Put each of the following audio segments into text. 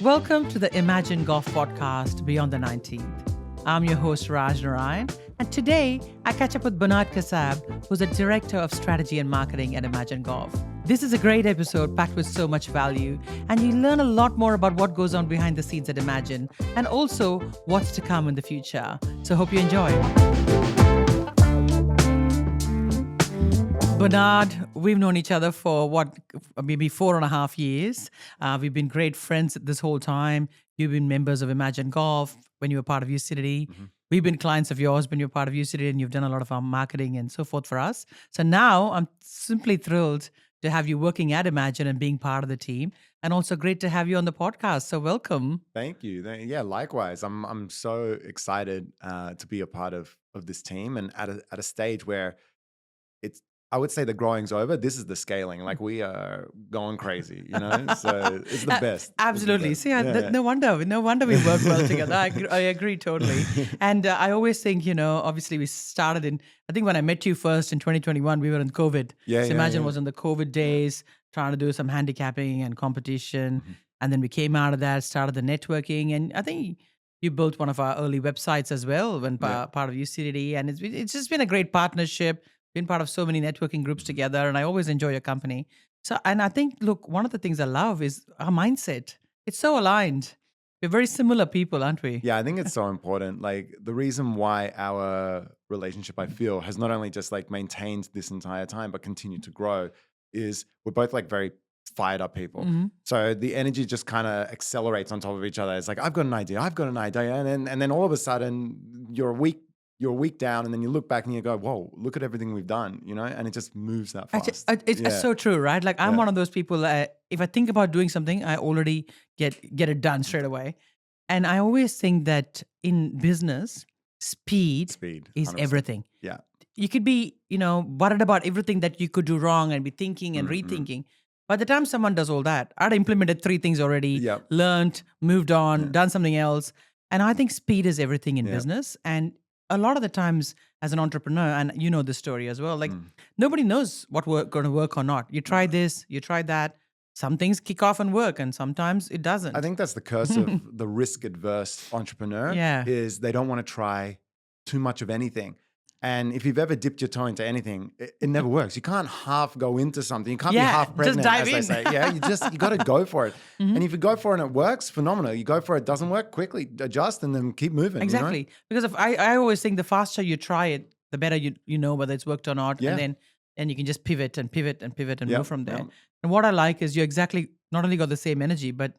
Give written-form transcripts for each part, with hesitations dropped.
Welcome to the Emajin Golf Podcast Beyond the 19th. I'm your host, Raj Narayan, and today I catch up with Bernard Kassab, who's a Director of Strategy and Marketing at Emajin Golf. This is a great episode packed with so much value, and you learn a lot more about what goes on behind the scenes at Emajin and also what's to come in the future. So hope you enjoy. Bernard, we've known each other for maybe 4.5 years. We've been great friends this whole time. You've been members of Emajin Golf when you were part of Ucidity. Mm-hmm. We've been clients of yours when you're part of Ucidity, and you've done a lot of our marketing and so forth for us. So now I'm simply thrilled to have you working at Emajin and being part of the team, and also great to have you on the podcast. So welcome. Thank you. Yeah, likewise. I'm so excited to be a part of this team, and at a stage where I would say the growing's over. This is the scaling. Like, we are going crazy, So it's the best. Absolutely. It's See, no wonder we work well together. I agree totally. And I always think, obviously we started I think when I met you first in 2021, we were in COVID. Imagine was in the COVID days, trying to do some handicapping and competition. Mm-hmm. And then we came out of that, started the networking. And I think you built one of our early websites as well when part of Ucidity. And it's just been a great partnership. Been part of so many networking groups together, and I always enjoy your company. So, and I think, look, one of the things I love is our mindset. It's so aligned. We're very similar people, aren't we? Yeah, I think it's so important. Like, the reason why our relationship, I feel, has not only just like maintained this entire time, but continued to grow, is we're both like very fired up people. Mm-hmm. So the energy just kind of accelerates on top of each other. It's like, I've got an idea, and then all of a sudden you're a week down, and then you look back and you go, whoa, look at everything we've done, and it just moves that fast. It's so true, right? Like, I'm one of those people, if I think about doing something, I already get it done straight away. And I always think that in business, speed is 100%. Everything. Yeah. You could be, worried about everything that you could do wrong and be thinking and rethinking. By the time someone does all that, I'd implemented 3 things already, learned, moved on, done something else. And I think speed is everything in business. And a lot of the times as an entrepreneur, and you know this story as well, like nobody knows what we're going to work or not. You try this, you try that. Some things kick off and work, and sometimes it doesn't. I think that's the curse of the risk-adverse entrepreneur, is they don't want to try too much of anything. And if you've ever dipped your toe into anything, it never works. You can't half go into something. You can't be half pregnant, just dive as in. They say. Yeah, you got to go for it. Mm-hmm. And if you go for it and it works, phenomenal. You go for it, doesn't work, quickly adjust and then keep moving. Exactly. Because if I always think the faster you try it, the better you know whether it's worked or not. Yeah. And then you can just pivot and move from there. And what I like is you exactly not only got the same energy, but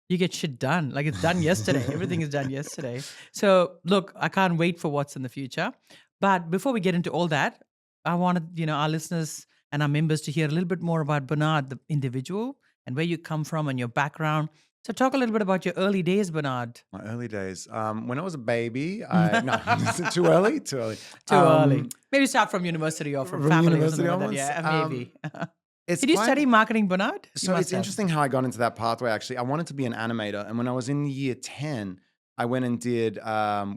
you get shit done. Like, it's done yesterday. Everything is done yesterday. So look, I can't wait for what's in the future. But before we get into all that, I wanted, our listeners and our members to hear a little bit more about Bernard, the individual, and where you come from and your background. So talk a little bit about your early days, Bernard. My early days. When I was a baby, no, too early. Too early. Maybe start from university or from family or something like that. Yeah, maybe. Did you study marketing, Bernard? So it's interesting how I got into that pathway, actually. I wanted to be an animator. And when I was in year 10, I went and did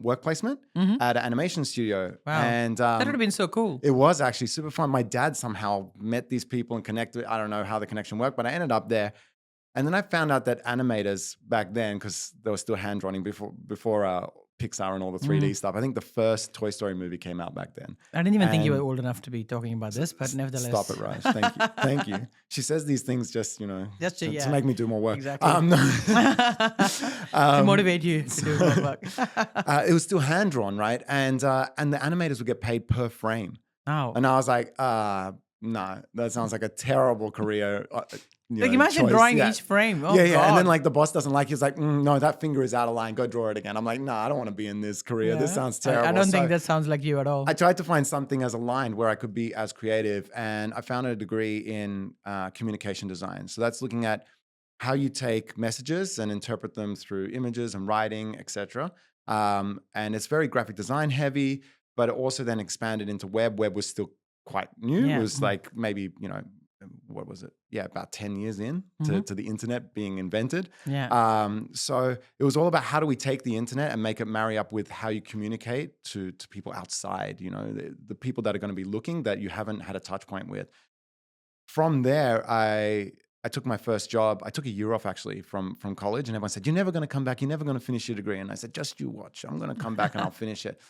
work placement at an animation studio. Wow. And that would have been so cool. It was actually super fun. My dad somehow met these people and connected. I don't know how the connection worked, but I ended up there. And then I found out that animators back then, because they were still hand-drawing before Pixar and all the 3D stuff. I think the first Toy Story movie came out back then. I didn't even think you were old enough to be talking about this, but nevertheless. Stop it, Raj. Thank you. Thank you. She says these things just, to make me do more work. Exactly. To motivate you to do more work. It was still hand-drawn, right? And the animators would get paid per frame. Oh. And I was like, no, that sounds like a terrible career. Imagine choice. drawing each frame. Oh, yeah. God. And then like the boss doesn't like, he's like, no, that finger is out of line. Go draw it again. I'm like, no, I don't want to be in this career. Yeah. This sounds terrible. I don't think that sounds like you at all. I tried to find something as aligned where I could be as creative, and I found a degree in communication design. So that's looking at how you take messages and interpret them through images and writing, etc. And it's very graphic design heavy, but it also then expanded into web. Web was still quite new. It was like maybe, what was it? Yeah, about 10 years in to the internet being invented. Yeah. So it was all about how do we take the internet and make it marry up with how you communicate to people outside, the people that are going to be looking that you haven't had a touch point with. From there, I I took my first job. I took a year off actually from college, and everyone said, "You're never going to come back. You're never going to finish your degree." And I said, "Just you watch. I'm going to come back and I'll finish it."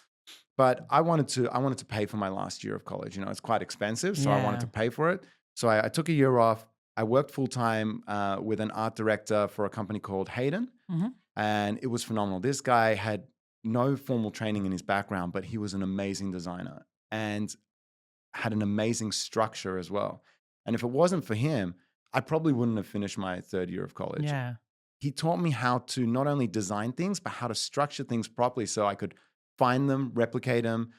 But I wanted to pay for my last year of college. It's quite expensive, so I wanted to pay for it. So I took a year off. I worked full time with an art director for a company called Hayden, and it was phenomenal. This guy had no formal training in his background, but he was an amazing designer and had an amazing structure as well. And if it wasn't for him, I probably wouldn't have finished my third year of college. Yeah. He taught me how to not only design things, but how to structure things properly so I could find them, replicate them,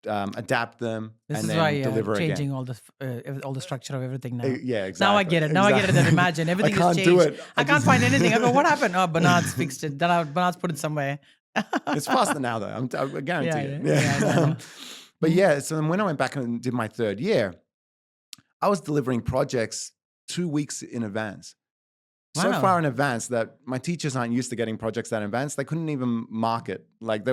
adapt them, and then deliver again. Changing all the structure of everything now. Yeah, exactly. Now I get it. Now I get it. That Emajin, everything is changed. I can't find anything. I go, what happened? Oh, Bernard's fixed it. Bernard's put it somewhere. It's faster now, though. I guarantee it. Yeah. But so then when I went back and did my third year, I was delivering projects 2 weeks in advance. Wow. So far in advance that my teachers aren't used to getting projects that in advance. They couldn't even mark it. Like they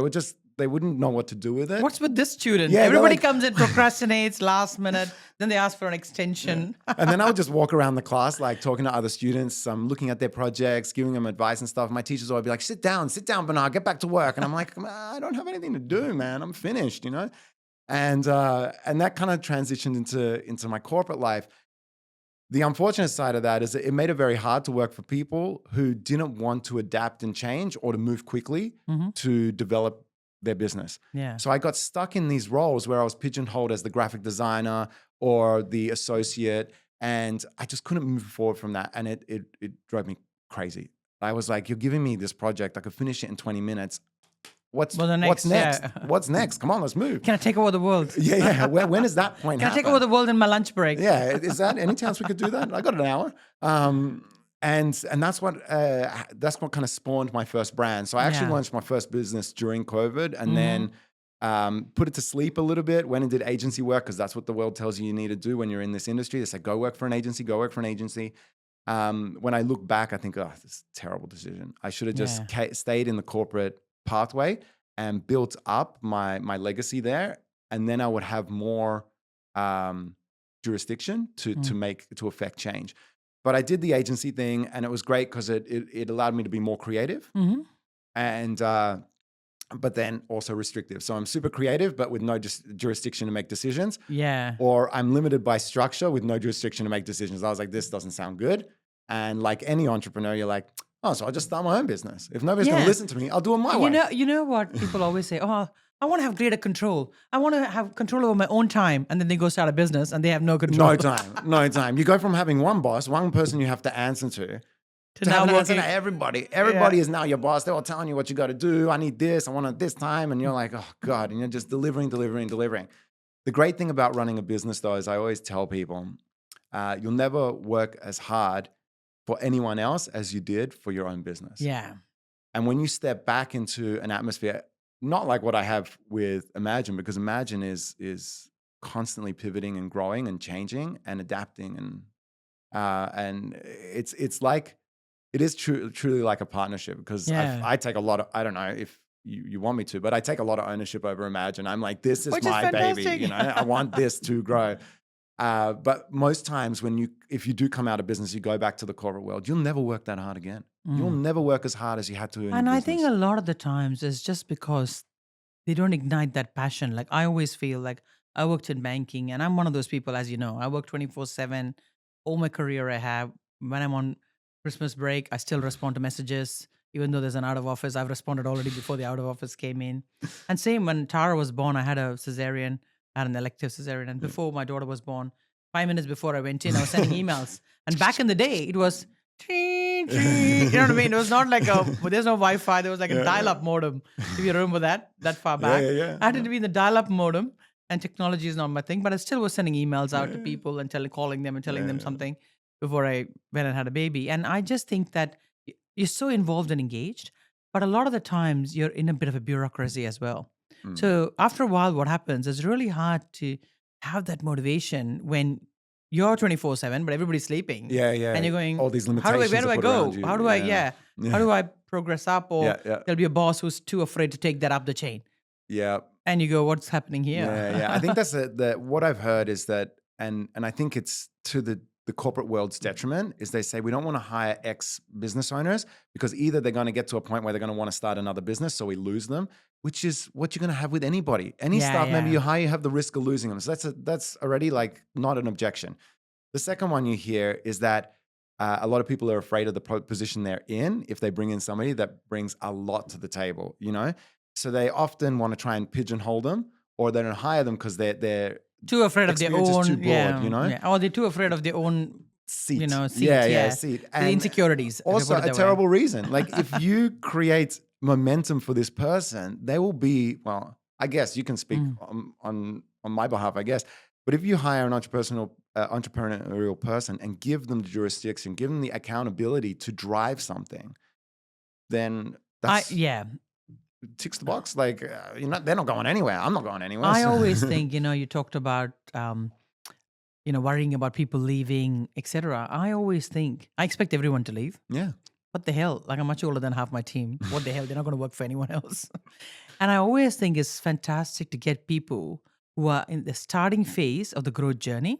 wouldn't know what to do with it. What's with this student? Yeah, everybody comes in, procrastinates last minute, then they ask for an extension. And then I would just walk around the class, like talking to other students, looking at their projects, giving them advice and stuff. My teachers would be like, sit down, Bernard, get back to work. And I'm like, I don't have anything to do, man. I'm finished, And that kind of transitioned into my corporate life. The unfortunate side of that is that it made it very hard to work for people who didn't want to adapt and change or to move quickly to develop their business. Yeah. So I got stuck in these roles where I was pigeonholed as the graphic designer or the associate, and I just couldn't move forward from that. And it drove me crazy. I was like, you're giving me this project, I could finish it in 20 minutes. What's next? Yeah. What's next? Come on, let's move. Can I take over the world? Yeah. When is that point happen? Can I take over the world in my lunch break? Yeah. Is that any chance we could do that? I got an hour. And that's what kind of spawned my first brand. So I actually launched my first business during COVID, and then put it to sleep a little bit. Went and did agency work because that's what the world tells you need to do when you're in this industry. They say go work for an agency. Go work for an agency. When I look back, I think, oh, this is a terrible decision. I should have just stayed in the corporate pathway and built up my legacy there, and then I would have more jurisdiction to affect change. But I did the agency thing, and it was great because it allowed me to be more creative, and but then also restrictive. So I'm super creative, but with no jurisdiction to make decisions. Yeah. Or I'm limited by structure with no jurisdiction to make decisions. I was like, this doesn't sound good. And like any entrepreneur, you're like, oh, so I'll just start my own business. If nobody's going to listen to me, I'll do it my way. You know what people always say? Oh, I want to have greater control. I want to have control over my own time. And then they go start a business and they have no control. No time. You go from having one boss, one person you have to answer to now answer to everybody. Everybody is now your boss. They're all telling you what you got to do. I need this. I want it this time. And you're like, oh God. And you're just delivering. The great thing about running a business though, is I always tell people, you'll never work as hard for anyone else as you did for your own business. Yeah. And when you step back into an atmosphere, not like what I have with Emajin, because Emajin is constantly pivoting and growing and changing and adapting, and it's like it is truly like a partnership, because I take a lot of, I don't know if you want me to, but I take a lot of ownership over Emajin. I'm like, this is my baby, I want this to grow. But most times if you do come out of business, you go back to the corporate world, you'll never work that hard again. You'll never work as hard as you had to in And business. I think a lot of the times it's just because they don't ignite that passion. Like I always feel like I worked in banking, and I'm one of those people, as you know, I work 24/7. All my career I have. When I'm on Christmas break, I still respond to messages. Even though there's an out of office, I've responded already before the out of office came in. And same when Tara was born, I had a cesarean. I had an elective cesarean. And before my daughter was born, 5 minutes before I went in, I was sending emails. And back in the day, it was, you know what I mean? It was not like there's no Wi-Fi. There was like a dial-up modem. If you remember that far back. I had to be in the dial-up modem, and technology is not my thing, but I still was sending emails out to people and calling them and telling them something before I went and had a baby. And I just think that you're so involved and engaged, but a lot of the times you're in a bit of a bureaucracy as well. So after a while, what happens is really hard to have that motivation when you're 24/7, but everybody's sleeping. And you're going, all these limitations. Where do I go? How do how do I progress up? Or there'll be a boss who's too afraid to take that up the chain. And you go, what's happening here? I think that's what I've heard is that, and I think it's to the the corporate world's detriment is they say, we don't want to hire ex business owners because either they're going to get to a point where they're going to want to start another business, so we lose them, which is what you're going to have with anybody. Any staff member you hire, you have the risk of losing them. So that's already like not an objection. The second one you hear is that a lot of people are afraid of the position they're in if they bring in somebody that brings a lot to the table, you know? So they often want to try and pigeonhole them, or they don't hire them because they're too afraid of their own, too broad, you know? Or they're too afraid of their own seat. You know, seat. Seat. And the insecurities. Also, a terrible reason. Like if you create momentum for this person, they will be, well, I guess you can speak on my behalf, I guess. But if you hire an entrepreneurial person and give them the jurisdiction, give them the accountability to drive something, then that's ticks the box. Like, they're not going anywhere. I'm not going anywhere. I always think, you talked about, worrying about people leaving, etc. I always think, I expect everyone to leave. Yeah. What the hell? Like, I'm much older than half my team. What the hell? They're not going to work for anyone else. And I always think it's fantastic to get people who are in the starting phase of the growth journey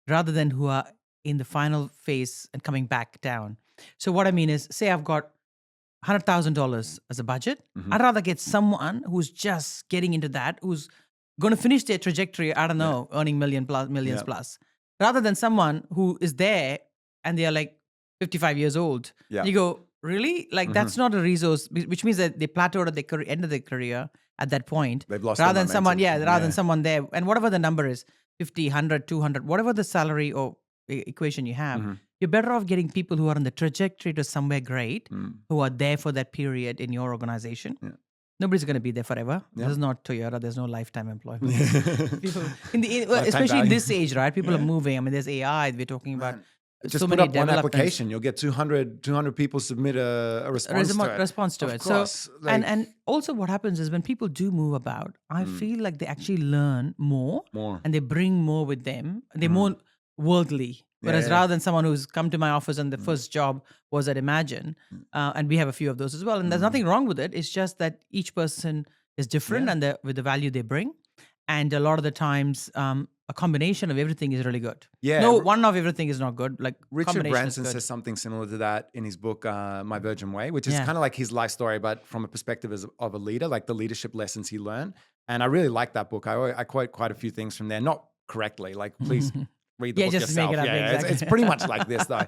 rather than who are in the final phase and coming back down. So what I mean is, say I've got $100,000 as a budget. I'd rather get someone who's just getting into that, who's going to finish their trajectory, I don't know, earning millions plus, rather than someone who is there and they are like 55 years old. Yeah. You go, really? Like that's not a resource, which means that they plateaued at the end of their career at that point. They've lost rather than someone, rather than someone there. And whatever the number is, 50, 100, 200, whatever the salary or equation you have, you're better off getting people who are on the trajectory to somewhere great, who are there for that period in your organization. Yeah. Nobody's going to be there forever. Yeah. There's not Toyota. There's no lifetime employment. People, especially in this age, right? People are moving. I mean, there's AI. We're talking about. Just so put many up one application. You'll get 200 people submit a response to it. Of course. So, and also what happens is when people do move about, I feel like they actually learn more. And they bring more with them. They're more worldly. Whereas rather than someone who's come to my office and the first job was at Emajin, and we have a few of those as well, and there's nothing wrong with it. It's just that each person is different and with the value they bring. And a lot of the times, a combination of everything is really good. Yeah. No, one of everything is not good. Like Richard Branson says something similar to that in his book, My Virgin Way, which is kind of like his life story, but from a perspective of a leader, like the leadership lessons he learned. And I really like that book. I quote quite a few things from there, not correctly. Like, please read the book just yourself. Make it up, exactly. It's pretty much like this, though.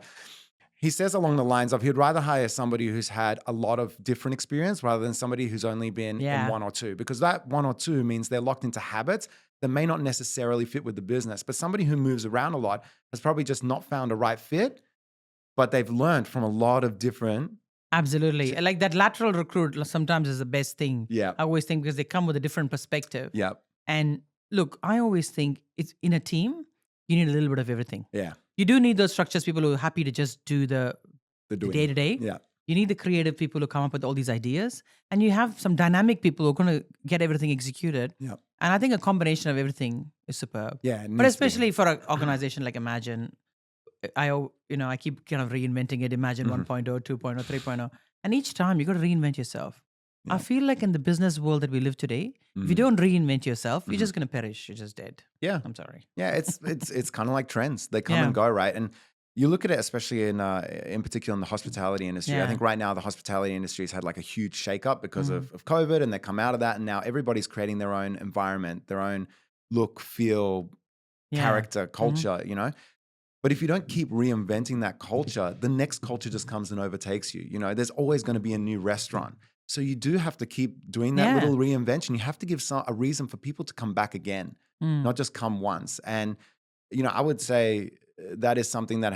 He says along the lines of he'd rather hire somebody who's had a lot of different experience rather than somebody who's only been in one or two, because that one or two means they're locked into habits that may not necessarily fit with the business. But somebody who moves around a lot has probably just not found a right fit, but they've learned from a lot of different. Absolutely. Like that lateral recruit sometimes is the best thing. Yeah. I always think because they come with a different perspective. Yeah. And look, I always think it's in a team, you need a little bit of everything. Yeah. You do need those structures, people who are happy to just do the day-to-day. Yeah. You need the creative people who come up with all these ideas. And you have some dynamic people who are going to get everything executed. Yeah. And I think a combination of everything is superb. Yeah. But especially for an organization like Emajin, I keep kind of reinventing it, Emajin 1.0, 2.0, 3.0. And each time you got to reinvent yourself. Yeah. I feel like in the business world that we live today, if you don't reinvent yourself, you're just going to perish. You're just dead. Yeah. I'm sorry. Yeah. It's kind of like trends. They come and go, right? And you look at it, especially in particular in the hospitality industry. I think right now the hospitality industry has had like a huge shakeup because of COVID, and they come out of that, and now everybody's creating their own environment, their own look, feel, character, culture, But if you don't keep reinventing that culture, the next culture just comes and overtakes you. There's always going to be a new restaurant. So you do have to keep doing that little reinvention. You have to give a reason for people to come back again, not just come once. And, I would say that is something that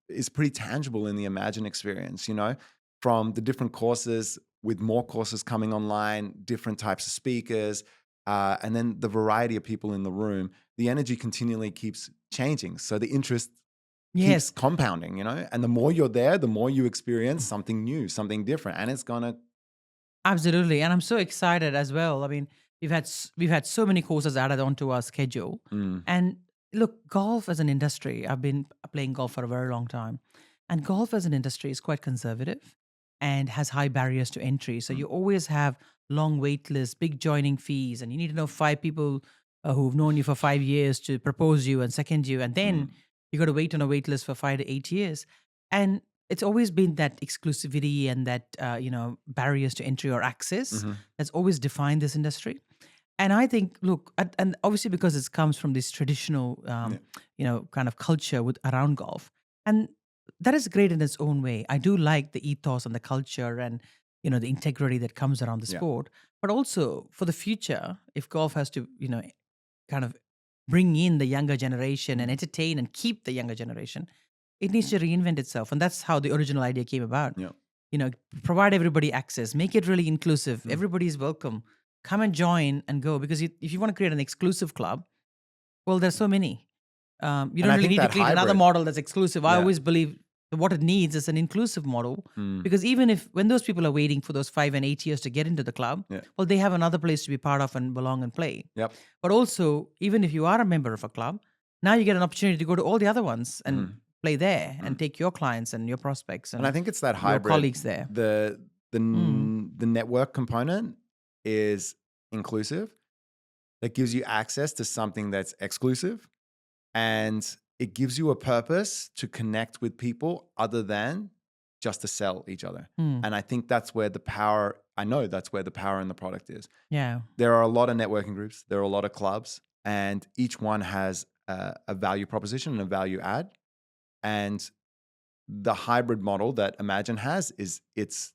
is pretty tangible in the Emajin experience, from the different courses, with more courses coming online, different types of speakers, and then the variety of people in the room. The energy continually keeps changing. So the interest keeps compounding, and the more you're there, the more you experience something new, something different, and it's going to. Absolutely. And I'm so excited as well. I mean, we've had so many courses added onto our schedule. And look, golf as an industry, I've been playing golf for a very long time. And golf as an industry is quite conservative and has high barriers to entry. So you always have long wait lists, big joining fees, and you need to know 5 people who've known you for 5 years to propose you and second you. And then You got to wait on a wait list for 5 to 8 years. And it's always been that exclusivity and that, barriers to entry or access that's always defined this industry. And I think, look, and obviously because it comes from this traditional, kind of culture around golf. And that is great in its own way. I do like the ethos and the culture and, the integrity that comes around the sport. But also for the future, if golf has to, kind of bring in the younger generation and entertain and keep the younger generation, it needs to reinvent itself. And that's how the original idea came about. Provide everybody access, make it really inclusive. Everybody is welcome. Come and join and go. Because if you want to create an exclusive club, well, there's so many. You don't really need to create another model that's exclusive. I always believe what it needs is an inclusive model. Because even when those people are waiting for those 5 and 8 years to get into the club, well, they have another place to be part of and belong and play. But also, even if you are a member of a club, now you get an opportunity to go to all the other ones and play there and take your clients and your prospects and I think it's that hybrid. Your colleagues there. The network component is inclusive. That gives you access to something that's exclusive, and it gives you a purpose to connect with people other than just to sell each other. And I think that's where the power. I know that's where the power in the product is. Yeah, there are a lot of networking groups. There are a lot of clubs, and each one has a value proposition and a value add. And the hybrid model that Emajin has is its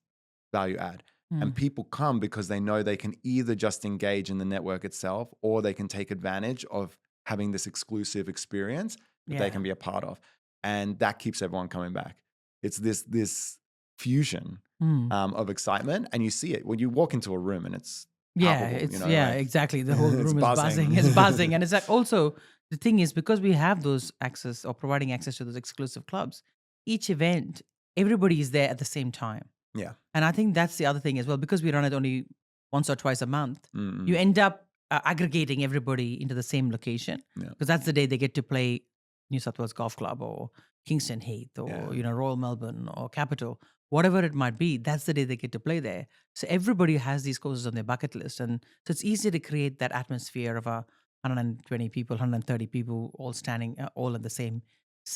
value add. And people come because they know they can either just engage in the network itself, or they can take advantage of having this exclusive experience that they can be a part of. And that keeps everyone coming back. It's this fusion of excitement. And you see it when you walk into a room and it's palpable, exactly. The whole room is buzzing. It's buzzing. And it's like also the thing is, because we have those access or providing access to those exclusive clubs, each event, everybody is there at the same time. Yeah. And I think that's the other thing as well, because we run it only once or twice a month, you end up aggregating everybody into the same location, because that's the day they get to play New South Wales Golf Club or Kingston Heath or, Royal Melbourne or Capital, whatever it might be, that's the day they get to play there. So everybody has these courses on their bucket list. And so it's easy to create that atmosphere of 120 people, 130 people all standing, all at the same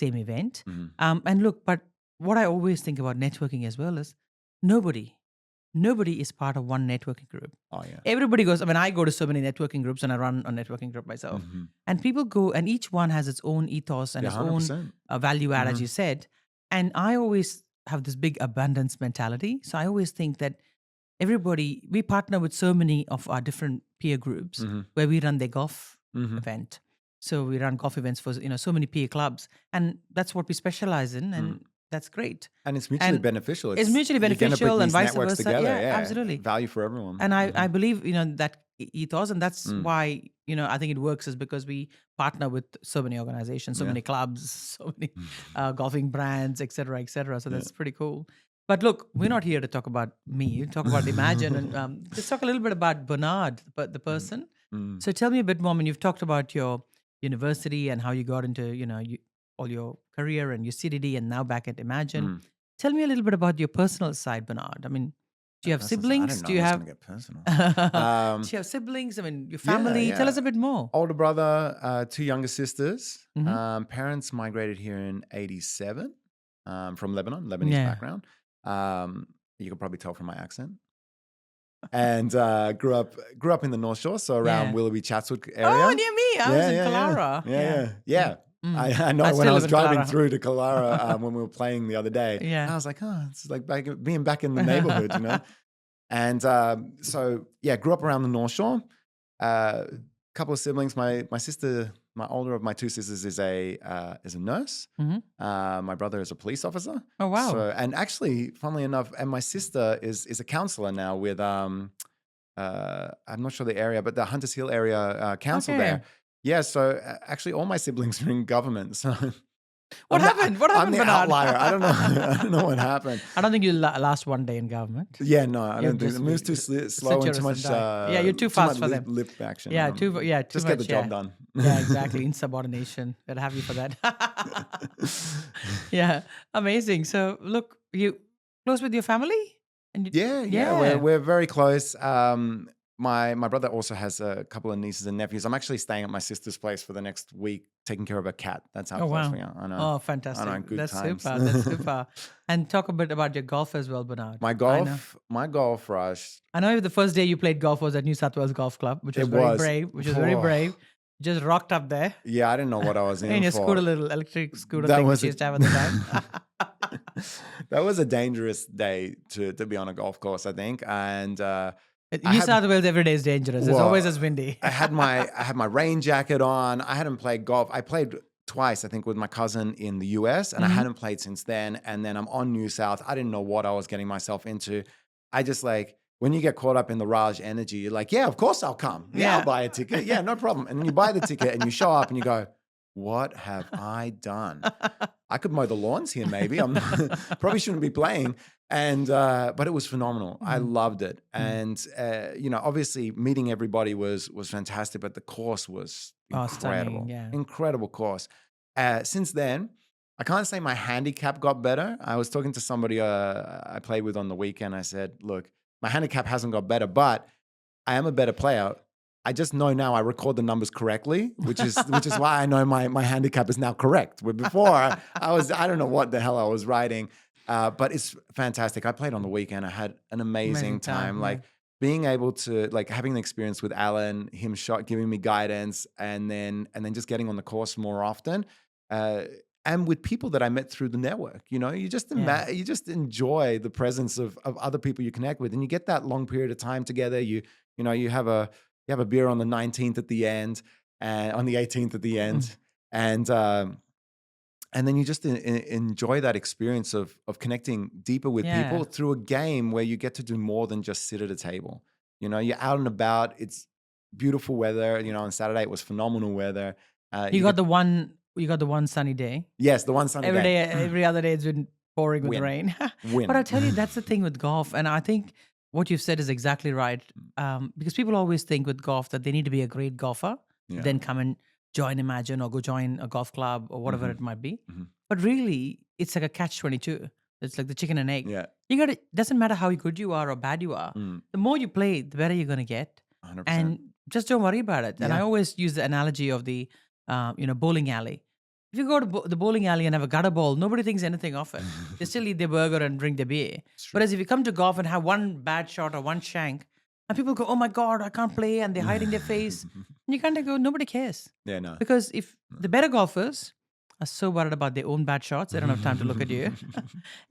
event. And look, but what I always think about networking as well is nobody is part of one networking group. Oh, yeah. Everybody goes, I go to so many networking groups and I run a networking group myself. And people go, and each one has its own ethos and its 100%. own value add, as you said. And I always have this big abundance mentality. So I always think that we partner with so many of our different peer groups where we run their golf event. So we run golf events for, so many peer clubs. And that's what we specialize in. And that's great. And it's mutually beneficial. It's mutually beneficial and vice versa. Together. Yeah, absolutely. Value for everyone. And I believe, that ethos, and that's why, I think it works, is because we partner with so many organizations, so many clubs, so many golfing brands, et cetera, et cetera. So that's pretty cool. But look, we're not here to talk about me. Talk about Emajin, and let's talk a little bit about Bernard, the person. So tell me a bit more. You've talked about your university and how you got into, all your career and Ucidity, and now back at Emajin. Tell me a little bit about your personal side, Bernard. Do you have siblings? Do you have get personal? Do you have siblings? Your family? Tell us a bit more. Older brother, 2 younger sisters. Parents migrated here in '87 from Lebanon, Lebanese background. You can probably tell from my accent. And grew up in the North Shore, so around Willoughby, Chatswood area. Oh, near me. I was in Kalara. Yeah. I know when I was driving through to Kalara when we were playing the other day. I was like, it's like being back in the neighborhood, And grew up around the North Shore. Couple of siblings. My sister, my older of my 2 sisters, is a nurse. My brother is a police officer. Oh, wow. So, and actually, funnily enough, and my sister is a counselor now with I'm not sure the area, but the Hunters Hill area council there. Yeah, so actually all my siblings are in government. So What happened? What happened, I'm the Bernard? outlier. I don't know what happened. I don't think you'll last one day in government. Yeah, no, I don't think it moves too slow and too much. You're too fast for them. Lip action. Yeah, too just much. Get the job done. Yeah, exactly. Insubordination. Gotta have you for that. Yeah, amazing. So look, you close with your family? And we're very close. my brother also has a couple of nieces and nephews. I'm actually staying at my sister's place for the next week, taking care of a cat. That's how Oh, close wow. we are. I know. Oh, I know. fantastic. Good That's times. super. That's super. And talk a bit about your golf as well, Bernard. My golf rush. I know the first day you played golf was at New South Wales Golf Club, which was very brave. Just rocked up there Yeah, I didn't know what I was in in your for. scooter, little electric scooter thing that you used to have at the time. That was a dangerous day to be on a golf course, I think. And New South Wales every day is dangerous. It's always as windy. I had my rain jacket on. I hadn't played golf. I played twice, I think, with my cousin in the US, and I hadn't played since then. And then I'm on New South. I didn't know what I was getting myself into. I just when you get caught up in the Raj energy, you're like, yeah, of course I'll come. Yeah, I'll buy a ticket. Yeah, no problem. And then you buy the ticket and you show up and you go, what have I done? I could mow the lawns here, maybe. I'm probably shouldn't be playing. And but it was phenomenal. I loved it. And obviously meeting everybody was fantastic, but the course was incredible. Stunning, incredible course. Since then, I can't say my handicap got better. I was talking to somebody I played with on the weekend. I said, look, my handicap hasn't got better, but I am a better player. I just know now I record the numbers correctly, which is why I know my handicap is now correct. Where before I don't know what the hell I was writing, but it's fantastic. I played on the weekend. I had an amazing time. Like being able to having the experience with Alan, him giving me guidance, and then just getting on the course more often. And with people that I met through the network, you just enjoy the presence of other people you connect with, and you get that long period of time together. You have a beer on the 19th at the end, and on the 18th at the end, and then you just enjoy that experience of connecting deeper with people through a game where you get to do more than just sit at a table. You're out and about. It's beautiful weather. On Saturday it was phenomenal weather. You got the one sunny day. Yes, the one sunny day. Every other day it's been pouring with rain. But I tell you, that's the thing with golf. And I think what you've said is exactly right. Because people always think with golf that they need to be a great golfer, then come and join Emajin or go join a golf club or whatever it might be. But really, it's like a catch-22. It's like the chicken and egg. Yeah. Doesn't matter how good you are or bad you are. The more you play, the better you're going to get. 100%. And just don't worry about it. And I always use the analogy of the bowling alley. If you go to the bowling alley and have a gutter ball, nobody thinks anything of it. They still eat their burger and drink their beer. Whereas if you come to golf and have one bad shot or one shank, and people go, oh my God, I can't play, and they're hiding their face. And you kind of go, nobody cares. Yeah, no. Because if the better golfers are so worried about their own bad shots, they don't have time to look at you.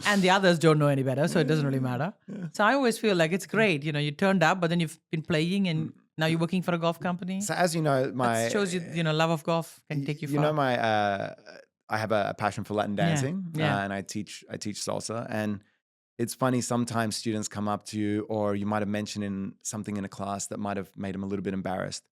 And the others don't know any better, so it doesn't really matter. So I always feel like it's great. You turned up, but then you've been playing and now you're working for a golf company. So as you know, that shows you, love of golf can take you far. I have a passion for Latin dancing, and I teach salsa. And it's funny, sometimes students come up to you, or you might have mentioned something in a class that might have made them a little bit embarrassed.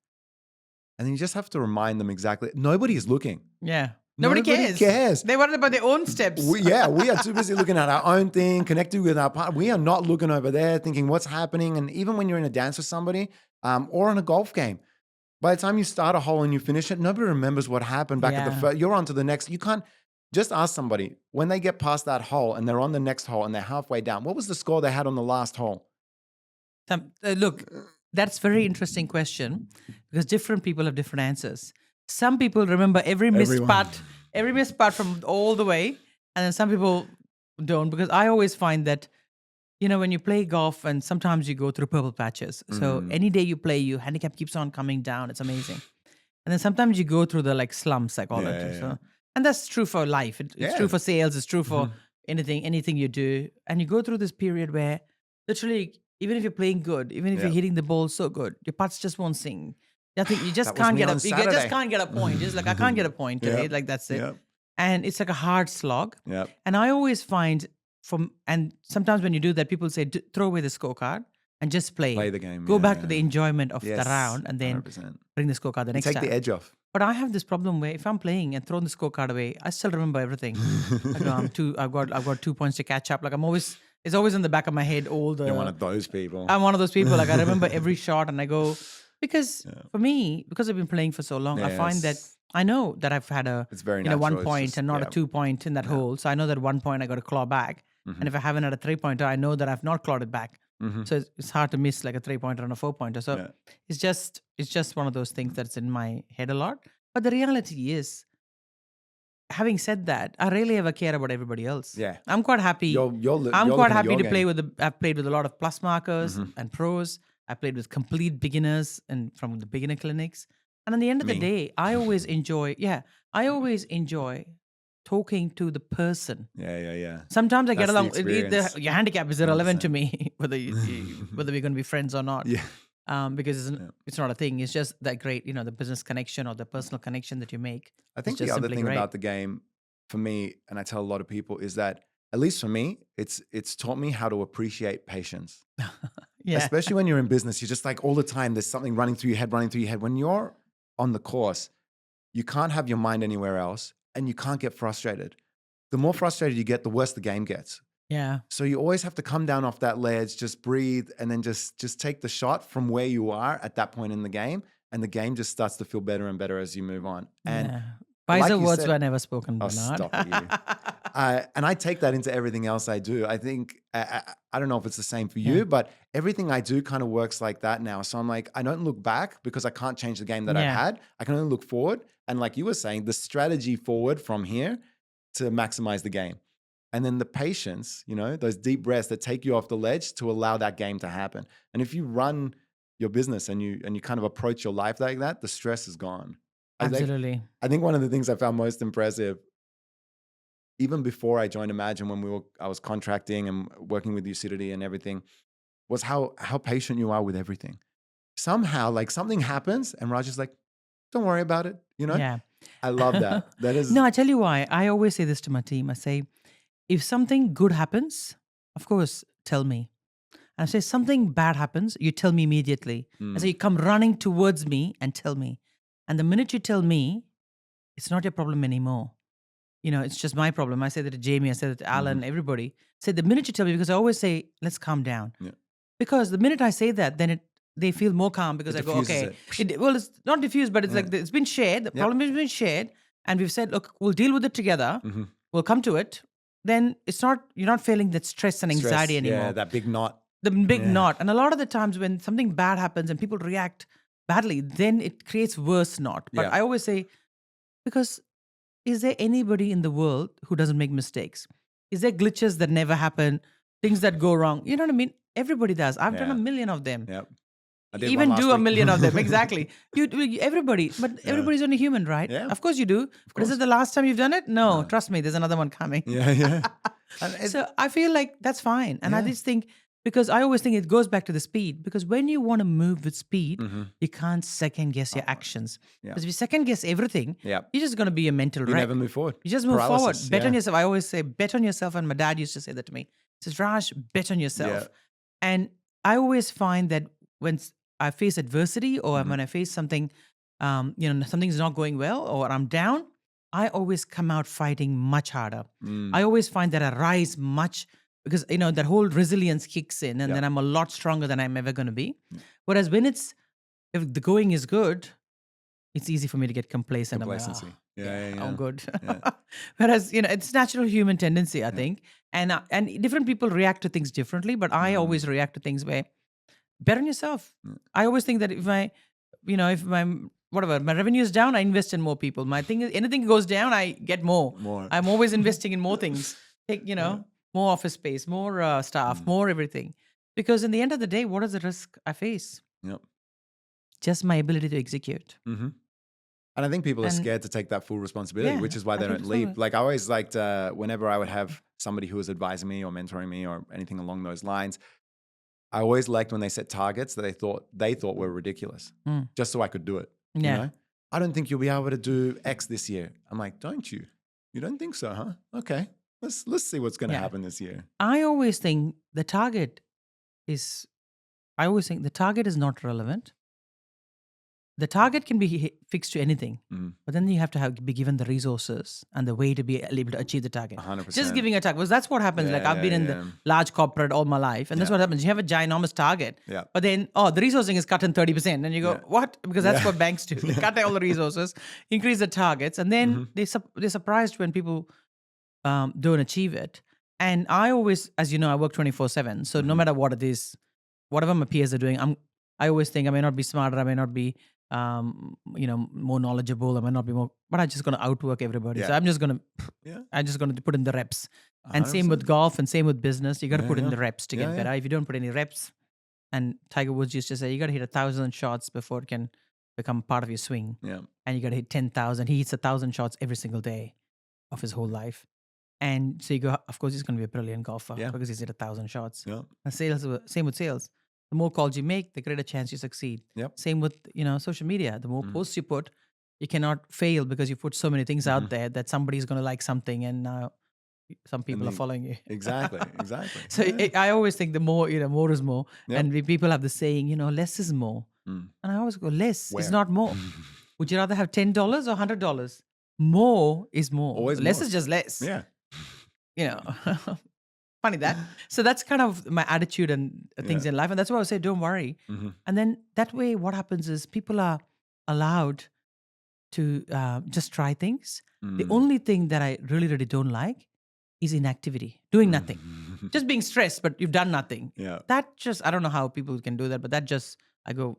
And then you just have to remind them exactly, nobody is looking. Yeah. Nobody cares. They worry about their own steps. We are too busy looking at our own thing, connecting with our partner. We are not looking over there thinking what's happening. And even when you're in a dance with somebody or in a golf game, by the time you start a hole and you finish it, nobody remembers what happened back at the first. You're on to the next. You can't just ask somebody when they get past that hole and they're on the next hole and they're halfway down. What was the score they had on the last hole? Look, that's a very interesting question because different people have different answers. Some people remember every missed putt from all the way, and then some people don't, because I always find that, when you play golf and sometimes you go through purple patches. So any day you play, your handicap keeps on coming down. It's amazing. And then sometimes you go through the slumps, I call it. So, and that's true for life. It's true for sales. It's true for anything you do. And you go through this period where literally, even if you're playing good, even if you're hitting the ball so good, your putts just won't sing. Nothing. You just can't get a point. Just I can't get a point today. That's it. Yep. And it's like a hard slog. Yep. And I always find and sometimes when you do that, people say, throw away the scorecard and just play. Play the game. Go back to the enjoyment of the round and then 100%. Bring the scorecard the next time. Take the edge off. But I have this problem where if I'm playing and throwing the scorecard away, I still remember everything. I've got 2 points to catch up. It's always in the back of my head. You're one of those people. I'm one of those people. I remember every shot and I go, because for me, because I've been playing for so long, I find that I know that I've had a 1 point and not a 2 point in that hole. So I know that 1 point I got to claw back. And if I haven't had a 3 pointer, I know that I've not clawed it back. So it's hard to miss like a 3-pointer and a 4-pointer. So it's just one of those things that's in my head a lot. But the reality is, having said that, I rarely ever care about everybody else. Yeah. I'm quite happy. I'm quite happy to play with I've played with a lot of plus markers and pros. I played with complete beginners and from the beginner clinics. And at the end of the day, I always enjoy talking to the person. Yeah. Sometimes I That's get along. the experience. Your handicap is irrelevant to me, whether whether we're going to be friends or not. Yeah. Because it's not a thing. It's just that great, the business connection or the personal connection that you make. I think the other thing about the game for me, and I tell a lot of people, is that at least for me, it's taught me how to appreciate patience. Especially when you're in business, you're just like all the time, there's something running through your head. When you're on the course, you can't have your mind anywhere else and you can't get frustrated. The more frustrated you get, the worse the game gets. Yeah. So you always have to come down off that ledge, just breathe, and then just take the shot from where you are at that point in the game. And the game just starts to feel better and better as you move on. And wiser words were never spoken, Bernard. Stop it, you. And I take that into everything else I do. I think, I don't know if it's the same for you, but everything I do kind of works like that now. So I'm like, I don't look back because I can't change the game that I've had. I can only look forward. And like you were saying, the strategy forward from here to maximize the game. And then the patience, those deep breaths that take you off the ledge to allow that game to happen. And if you run your business and you kind of approach your life like that, the stress is gone. Absolutely. I think one of the things I found most impressive, even before I joined Emajin, when I was contracting and working with Ucidity and everything, was how patient you are with everything. Somehow, like something happens and Raj is like, don't worry about it. Yeah. I love that. That is. No, I tell you why. I always say this to my team. I say, if something good happens, of course, tell me. And I say something bad happens, you tell me immediately. I say, you come running towards me and tell me. And the minute you tell me, it's not your problem anymore. It's just my problem. I say that to Jamie, I say that to Alan, everybody. Say the minute you tell me, because I always say, let's calm down. Yeah. Because the minute I say that, then they feel more calm because I go, okay. It's not diffused, but it's like it's been shared. The problem has been shared. And we've said, look, we'll deal with it together. We'll come to it. Then you're not feeling that stress and anxiety anymore. Yeah, that big knot. The big knot. And a lot of the times when something bad happens and people react badly, then it creates worse knot. But I always say, because is there anybody in the world who doesn't make mistakes? Is there glitches that never happen? Things that go wrong? You know what I mean? Everybody does. I've done a million of them. Yep. Even do a million of them. Exactly. Everybody. But everybody's only human, right? Yeah. Of course you do. But is it the last time you've done it? No. Trust me, there's another one coming. Yeah. So I feel like that's fine. And I just think, because I always think it goes back to the speed. Because when you want to move with speed, you can't second guess your actions. Because if you second guess everything, you're just going to be a mental wreck. You never move forward. You just move forward. Bet on yourself. I always say, bet on yourself. And my dad used to say that to me. He says, Raj, bet on yourself. Yeah. And I always find that when I face adversity or when I face something, something's not going well or I'm down, I always come out fighting much harder. I always find that I rise much because, that whole resilience kicks in and then I'm a lot stronger than I'm ever going to be. Whereas if the going is good, it's easy for me to get complacent. Complacency. I'm good. Yeah. Whereas, it's natural human tendency, I think. And different people react to things differently, but I always react to things where bet on yourself. I always think that if my revenue is down, I invest in more people. My thing is, anything goes down, I get more. I'm always investing in more things. More office space, more staff, more everything. Because in the end of the day, what is the risk I face? Yep. Just my ability to execute. And I think people are scared to take that full responsibility, which is why they don't leap. Like I always liked whenever I would have somebody who was advising me or mentoring me or anything along those lines, I always liked when they set targets that they thought were ridiculous, just so I could do it. Yeah. I don't think you'll be able to do X this year. I'm like, don't you? You don't think so, huh? Okay. Let's see what's going to happen this year. I always think the target is not relevant. The target can be fixed to anything, but then you have to be given the resources and the way to be able to achieve the target. 100%. Just giving a target, because that's what happens. I've been in the large corporate all my life, and that's what happens. You have a ginormous target, but then, the resourcing is cut in 30%. And you go, what? Because that's what banks do. They cut all the resources, increase the targets, and then they're surprised when people don't achieve it. And I always, as you know, I work 24/7. So no matter what it is, whatever my peers are doing, I always think I may not be smarter, I may not be more knowledgeable, I may not be more, but I'm just going to outwork everybody. So Yeah. I'm just going to put in the reps. And same 100%. with golf and same with business. You got to put in yeah. the reps to Yeah, get yeah. better. If you don't put any reps, and Tiger Woods used to say, you got to hit 1,000 shots before it can become part of your swing. Yeah. And you got to hit 10,000. He hits 1,000 shots every single day of his whole life. And so you go, of course, he's going to be a brilliant golfer Yeah. because he's hit 1,000 shots. Yeah. And same with sales. The more calls you make, the greater chance you succeed. Yep. Same with social media. The more Mhm. posts you put, you cannot fail because you put so many things Mhm. out there that somebody's going to like something, and some people are then- following you. Exactly. So Yeah. I always think the more more is more, Yep. and people have the saying, less is more, Mm. and I always go, less Where? is not more. Would you rather have $10 or $100? More is more. Always Less more. is just less. Yeah. Funny that. So that's kind of my attitude and things Yeah. in life. And that's why I would say, don't worry. Mhm. And then that way, what happens is people are allowed to just try things. The Mm. only thing that I really, really don't like is inactivity, doing nothing, just being stressed, but you've done nothing. Yeah. That just, I don't know how people can do that, but that just, I go,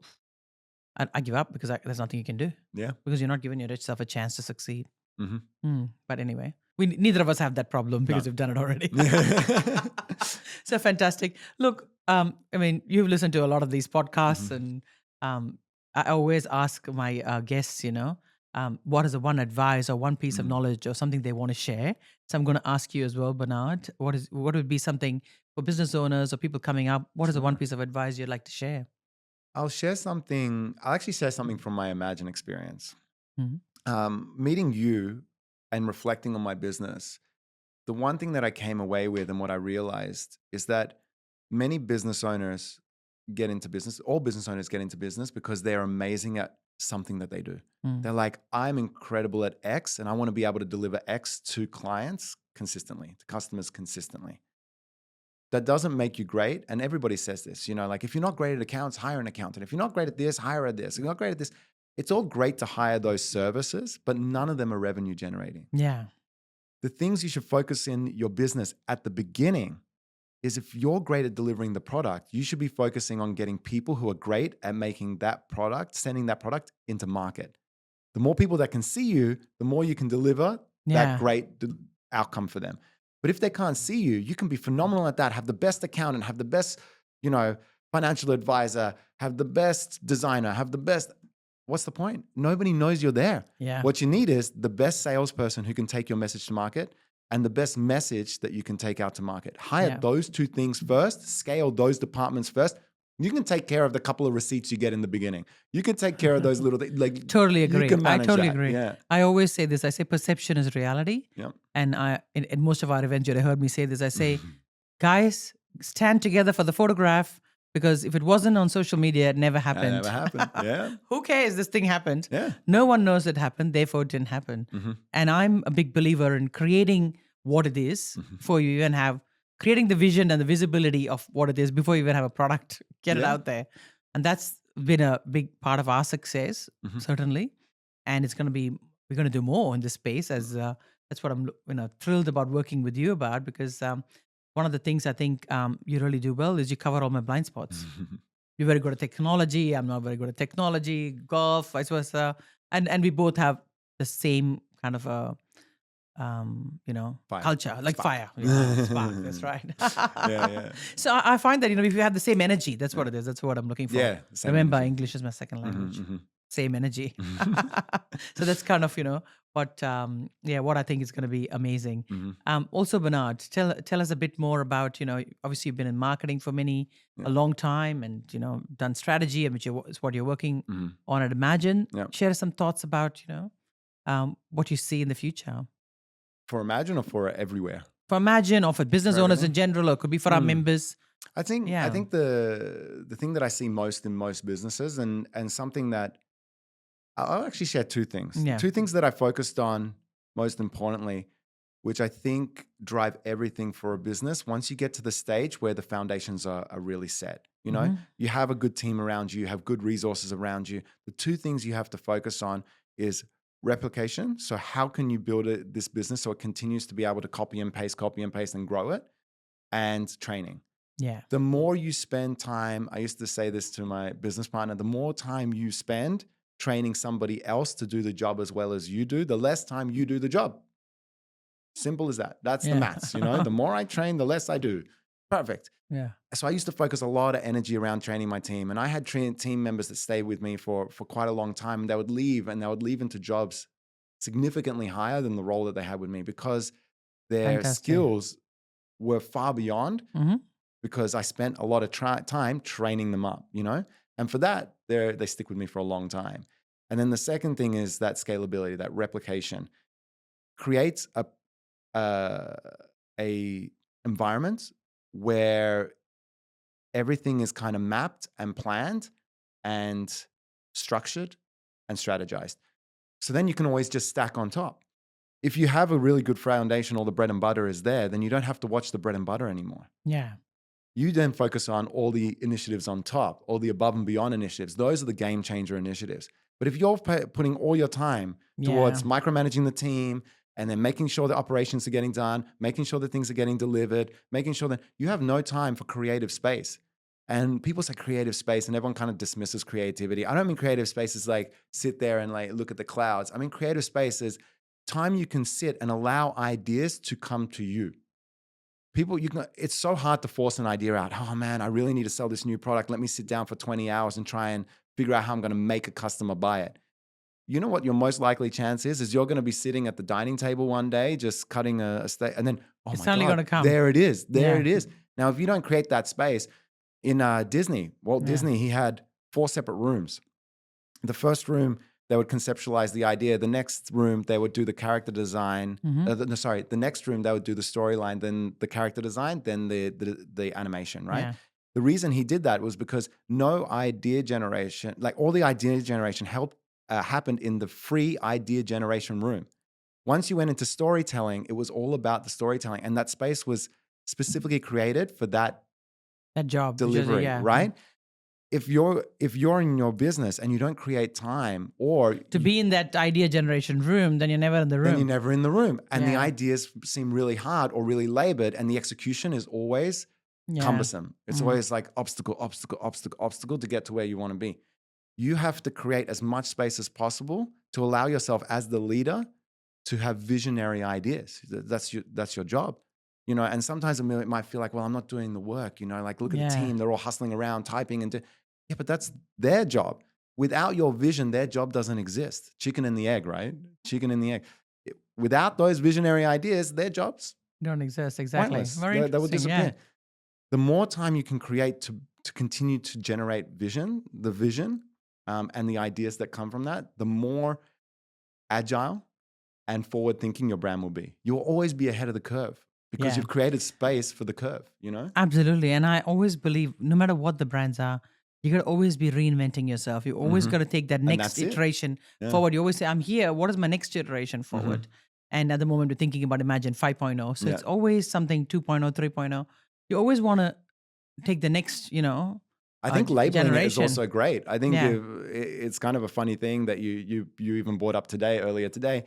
I give up because there's nothing you can do Yeah. because you're not giving yourself a chance to succeed. Mhm. But anyway, neither of us have that problem because No. we've done it already. So fantastic. Look, I mean, you've listened to a lot of these podcasts, and I always ask my guests, what is the one advice or one piece of knowledge or something they want to share? So I'm going to ask you as well, Bernard. What would be something for business owners or people coming up? What is the one piece of advice you'd like to share? I'll actually share something from my Emajin experience. Mhm. Meeting you and reflecting on my business, the one thing that I came away with and what I realized is that many business owners get into business, all business owners get into business because they're amazing at something that they do. They're like, I'm incredible at X and I want to be able to deliver X to clients consistently, to customers consistently. That doesn't make you great. And everybody says this, like if you're not great at accounts, hire an accountant. If you're not great at this, hire at this. If you're not great at this, it's all great to hire those services, but none of them are revenue generating. Yeah. The things you should focus in your business at the beginning is if you're great at delivering the product, you should be focusing on getting people who are great at making that product, sending that product into market. The more people that can see you, the more you can deliver that great outcome for them. But if they can't see you, you can be phenomenal at that, have the best accountant, have the best, financial advisor, have the best designer, have the best. What's the point? Nobody knows you're there. Yeah. What you need is the best salesperson who can take your message to market and the best message that you can take out to market. Hire those two things first, scale those departments first. You can take care of the couple of receipts you get in the beginning. You can take care of those little things. Like, Totally agree. You can I manage totally that. agree. Yeah. I always say this. I say perception is reality. Yep. And in most of our events, you heard me say this. I say, guys, stand together for the photograph, because if it wasn't on social media, it never happened. That never happened. Yeah. Who cares? This thing happened. Yeah. No one knows it happened. Therefore, it didn't happen. And I'm a big believer in creating what it is before you even creating the vision and the visibility of what it is before you even have a product, get it out there. And that's been a big part of our success, certainly. And we're going to do more in this space, as that's what I'm thrilled about working with you about, because one of the things I think you really do well is you cover all my blind spots. You're very good at technology. I'm not very good at technology, golf, vice versa. And we both have the same kind of Fire. culture, like Spark. fire. Spark, that's right. Yeah. So I find that, if you have the same energy, that's what it is. That's what I'm looking for. Yeah. Same Remember, energy. English is my second language. Mhm. Same energy. So that's kind of, what I think is going to be amazing. Also, Bernard, tell us a bit more about, obviously you've been in marketing for a long time, and, done strategy, which is what you're working on at Emajin. Yep. Share some thoughts about, what you see in the future. For Emajin or for everywhere? For Emajin, or for business For owners everyone? in general, or it could be for our members. I think Yeah. the thing that I see most in most businesses, and something that I'll actually share two things. Yeah. Two things that I focused on most importantly, which I think drive everything for a business once you get to the stage where the foundations are really set. You have a good team around you, you have good resources around you. The two things you have to focus on is replication. So how can you build this business so it continues to be able to copy and paste and grow it? And training. Yeah. The more you spend time, I used to say this to my business partner, the more time you spend training somebody else to do the job as well as you do, the less time you do the job. Simple as that. That's the Yeah. maths, The more I train, the less I do. Perfect. Yeah. So I used to focus a lot of energy around training my team. And I had team members that stayed with me for quite a long time. And they would leave into jobs significantly higher than the role that they had with me because their Fantastic. skills were far beyond Mm-hmm. because I spent a lot of time training them up, And for that, they stick with me for a long time. And then the second thing is that scalability, that replication creates a environment where everything is kind of mapped and planned and structured and strategized. So then you can always just stack on top. If you have a really good foundation, all the bread and butter is there, then you don't have to watch the bread and butter anymore. Yeah. You then focus on all the initiatives on top, all the above and beyond initiatives. Those are the game changer initiatives. But if you're putting all your time towards micromanaging the team and then making sure the operations are getting done, making sure that things are getting delivered, making sure that you have no time for creative space. And people say creative space and everyone kind of dismisses creativity. I don't mean creative space is like sit there and like look at the clouds. I mean creative space is time you can sit and allow ideas to come to you. People, it's so hard to force an idea out. Oh man, I really need to sell this new product. Let me sit down for 20 hours and try and figure out how I'm going to make a customer buy it. You know what your most likely chance is you're going to be sitting at the dining table one day, just cutting a steak, and then, oh It's my suddenly God, gonna come. there it is. There it is. Now, if you don't create that space in Disney, Walt Disney, he had 4 separate rooms. The first room, they would conceptualize the idea. The next room, they would do the character design. The next room, they would do the storyline, then the character design, then the animation, right? Yeah. The reason he did that was because no idea generation, like all the idea generation happened in the free idea generation room. Once you went into storytelling, it was all about the storytelling. And that space was specifically created for that job delivery, right? If you're in your business and you don't create time or to be in that idea generation room, then you're never in the room. Then you're never in the room. And the ideas seem really hard or really labored and the execution is always cumbersome. It's always like obstacle to get to where you want to be. You have to create as much space as possible to allow yourself as the leader to have visionary ideas. That's your job. And sometimes it might feel like, well, I'm not doing the work, like look at the team, they're all hustling around, typing and yeah, but that's their job. Without your vision, their job doesn't exist. Chicken and the egg, right? Chicken and the egg. Without those visionary ideas, their jobs don't exist. Exactly. Pointless. Very They would interesting. disappear. The more time you can create to continue to generate the vision and the ideas that come from that, the more agile and forward-thinking your brand will be. You'll always be ahead of the curve because you've created space for the curve, Absolutely. And I always believe no matter what the brands are, you got to always be reinventing yourself. You always got to take that next iteration forward. You always say, I'm here. What is my next iteration forward? And at the moment, we're thinking about Emajin 5.0. So it's always something 2.0, 3.0. You always want to take the next, I think labeling it is generation. also great. I think it's kind of a funny thing that you even brought up earlier today.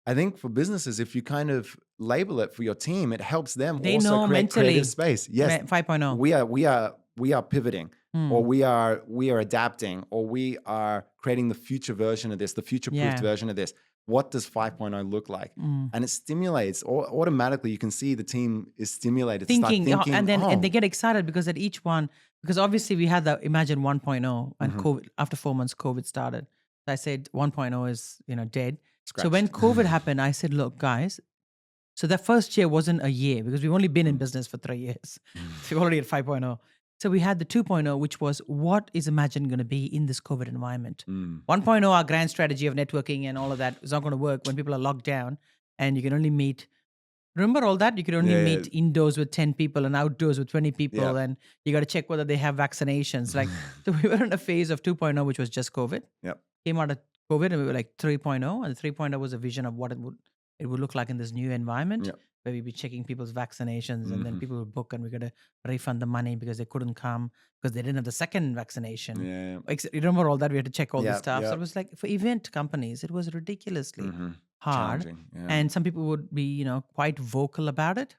I think for businesses, if you kind of label it for your team, it helps them They also know create mentally, creative space. Yes, 5.0. We are pivoting, or we are adapting, or we are creating the future version of this, the future-proofed version of this. What does 5.0 look like? And it stimulates, or automatically you can see the team is stimulated to start thinking. And they get excited because at each one, because obviously we had the Emajin 1.0 and COVID, after 4 months, COVID started. So I said 1.0 is, dead. Scratched. So when COVID happened, I said, look, guys, so that first year wasn't a year because we've only been in business for 3 years. So we're already at 5.0. So we had the 2.0, which was what is Emajin going to be in this COVID environment? 1.0, our grand strategy of networking and all of that is not going to work when people are locked down and you can only meet. Remember all that? You could only meet indoors with 10 people and outdoors with 20 people. And you got to check whether they have vaccinations. So we were in a phase of 2.0, which was just COVID. Came out of COVID and we were like 3.0. And 3.0 was a vision of what it would look like in this new environment. Where we'd be checking people's vaccinations and then people would book and we got to refund the money because they couldn't come because they didn't have the second vaccination. You remember all that? We had to check all this stuff. So it was like for event companies, it was ridiculously hard. And some people would be, quite vocal about it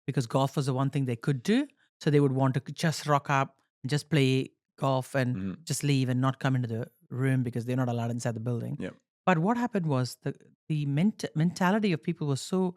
because golf was the one thing they could do. So they would want to just rock up and just play golf and Mhm. just leave and not come into the room because they're not allowed inside the building. Yep. But what happened was the mentality of people was so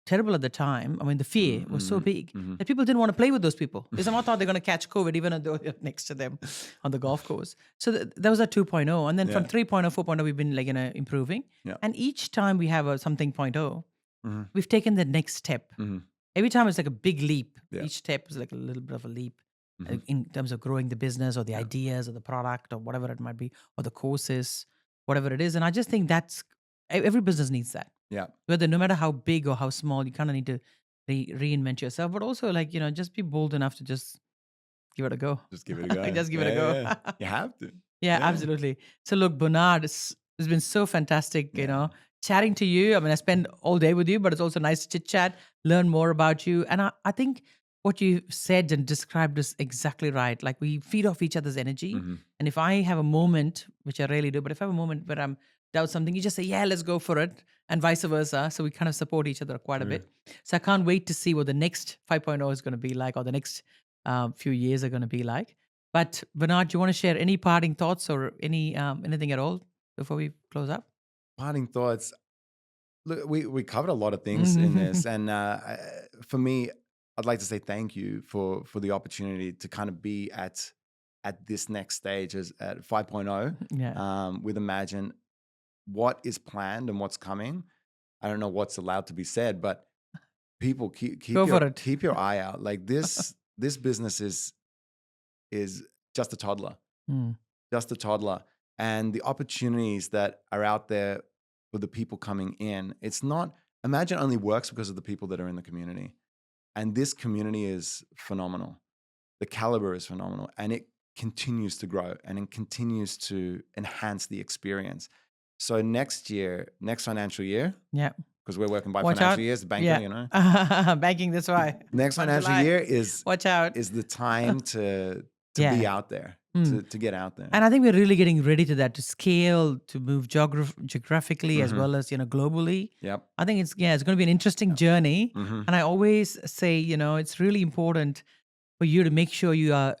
terrible at the time. I mean, the fear was so big that people didn't want to play with those people. They somehow thought they're going to catch COVID even though they're next to them on the golf course. So that was at 2.0. And then from 3.0, 4.0, we've been improving. Yeah. And each time we have a something 0.0, Mhm. we've taken the next step. Mhm. Every time it's like a big leap. Yeah. Each step is like a little bit of a leap Mhm. in terms of growing the business or the ideas or the product or whatever it might be, or the courses, whatever it is. And I just think that's every business needs that. Yeah. Whether no matter how big or how small, you kind of need to reinvent yourself, but also just be bold enough to just give it a go. Just give it a go. Just give it a go. Yeah. You have to. Yeah, absolutely. So look, Bernard, it's been so fantastic, chatting to you. I mean, I spend all day with you, but it's also nice to chit chat, learn more about you. And I think what you said and described is exactly right. Like we feed off each other's energy. Mhm. And if I have a moment, which I rarely do, but if I have a moment where I'm doubt something, you just say, yeah, let's go for it. And vice versa. So we kind of support each other quite a bit. So I can't wait to see what the next 5.0 is going to be like, or the next few years are going to be like. But Bernard, do you want to share any parting thoughts or anything at all before we close up? Parting thoughts. Look, we covered a lot of things in this, and for me, I'd like to say thank you for the opportunity to kind of be at this next stage at 5.0 with Emajin. What is planned and what's coming? I don't know what's allowed to be said, but people keep your eye out. Like this business is just a toddler. Just a toddler. And the opportunities that are out there for the people coming in, it's not, Emajin only works because of the people that are in the community. And this community is phenomenal. The caliber is phenomenal. And it continues to grow and it continues to enhance the experience. So next financial year, because we're working by financial years, banking, banking, that's why. Next financial year is watch out. Is the time to be out there, to get out there. And I think we're really getting ready to that, to scale, to move geographically as well as globally. Yep. I think it's going to be an interesting journey. And I always say, it's really important for you to make sure you are,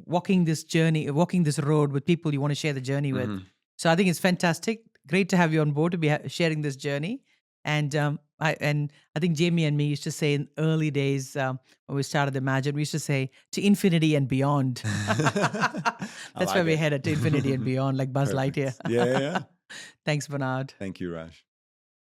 walking this road with people you want to share the journey with. So I think it's fantastic. Great to have you on board to be sharing this journey. And I think Jamie and me used to say in early days when we started Emajin, we used to say to infinity and beyond. That's where we're headed, to infinity and beyond, like Buzz Lightyear. Yeah. Thanks, Bernard. Thank you, Raj.